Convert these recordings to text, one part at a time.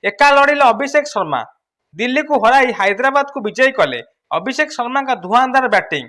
एका लड़िले अभिषेक शर्मा दिल्ली को हराई हैदराबाद को विजयी कले। अभिषेक शर्मा का धुआंधार बैटिंग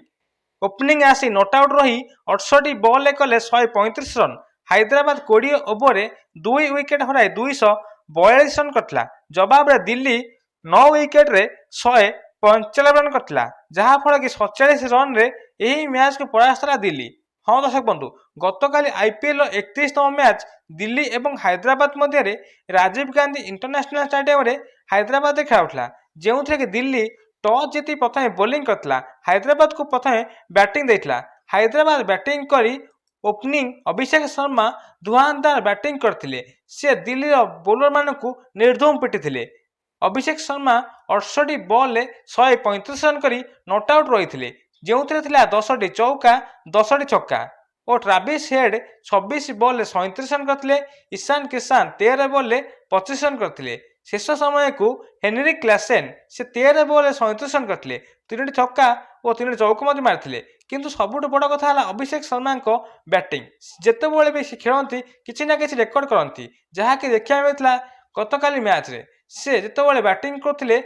ओपनिंग आसी नॉट आउट रही 68 बॉल कले 135 रन। हैदराबाद 20 ओवर 2 विकेट हराई 242 रन करथिला। जवाब रे दिल्ली 9 विकेट रे 195 रन करथिला, जहा फल कि 47 रन रे यही मैच को परास्त कला दिल्ली। हाँ दर्शक बंधु, गतकाली आईपीएल 31तम मैच दिल्ली एवं हैदराबाद मध्य राजीव गांधी इंटरनेशनल स्टेडियम रे हैदराबाद खेलाउला, जो कि दिल्ली टॉस जीति प्रथम बोलिंग करथिला। हैदराबाद को प्रथम बैटिंग देथिला। हैदराबाद बैटिंग करी ओपनिंग अभिषेक शर्मा धुआंधार बैटिंग करथिले। से Delhi bowler मानकु निर्धूम पिटिथिले। Abhishek Sharma 68 ball 135 run करी नॉट आउट रही, जो 10टी चौका 10टी छक्का और ट्राविस हेड 26 बॉल 37 रन करथिले। ईशान किसान 13 बॉल 25 रन करथिले। शेष समय को हेनरी क्लासेन से 13 बॉल 37 रन करथिले, 3टी छक्का और 3टी चौका मारिथिले। किंतु सबुठ बड़ कथा अभिषेक शर्मा बैटिंग जितेबाला भी खेलती किसी ना किसी रेकर्ड करती, जहाँकि देखा मिलता गतकाली मैच रे से जितेबाला बैटिंग करते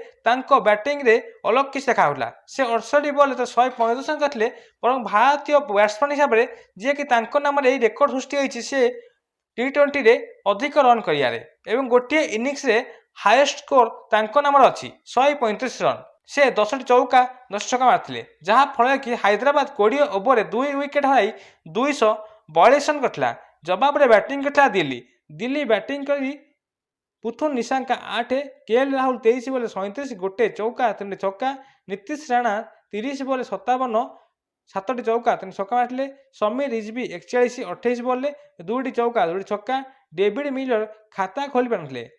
बैटिंग रे अलग किसी देखा। से 68 बॉल 135 रन करते, बर भारतीय बैट्समैन हिसाब से जी कि नाम रेकर्ड सृष्टि होती से T20 रे अधिक रन करियारे गोटे इनिंग्स रे हाईएस्ट स्कोर तांको नाम अच्छी 135 रन। से 10टी चौका 10 छक्का मारते, जहाँ फल कि हैदराबाद 20 ओवर 2 विकेट हराई 242 रन करथिला। जवाब रे बैटिंग करथिला दिल्ली। दिल्ली बैटिंग करी पुथुन निशांक 8, केएल राहुल 23 बॉल 37, गोटे चौका 3टी छक्का, नीतीश राणा 30 बॉल 57, 7टी चौका 3 छक्का मारथिले। समीर रिजवी 41 28 बॉल 2टी चौका 2टी छक्का। डेविड मिलर खाता खोली पारथिले।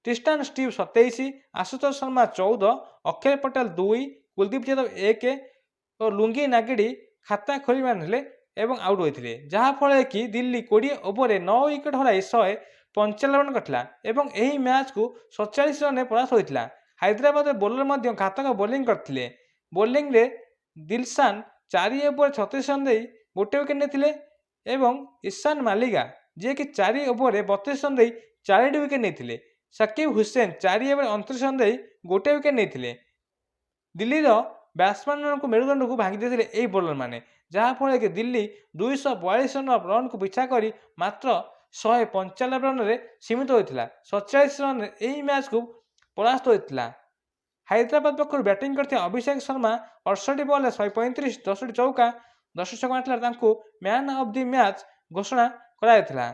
ट्रिस्टान स्टीव 27, आशुतोष शर्मा 14, अक्षय पटेल 2, कुलदीप यादव 1 और लुंगी नागिड़ी खाता खोली पारथिले एवं आउट होते, जहाँफल कि दिल्ली 20 ओवर 9 विकेट हराई 195 रन करथिला एवं यही मैच को 47 रन परास्त होता। हैदराबाद बोलर घातक बोलिंग करथिले। बोलिंग रे दिलशान 4 ओवर 36 रन दे गोटे विकेट नेथिले एवं ईशान मालिका जी कि 4 ओवर 32 रन दे 4टी विकेट नेथिले। शकीब हुसैन 4 ओवर 29 रन दे गोटे विकेट नेथिले। दिल्लीर बैट्समैन को मेरुदंड को भांगी देते यही बोलर मैंने, जहाँफल कि दिल्ली 242 रन को पिछा कर मात्र 195 रन रे सीमित होता। 47 रन यही मैच को परास्त होता। हैदराबाद पक्ष बैटिंग करते अभिषेक शर्मा 68 बॉल 135, 10टी चौका 10 छक्का मैन ऑफ द मैच घोषणा करा।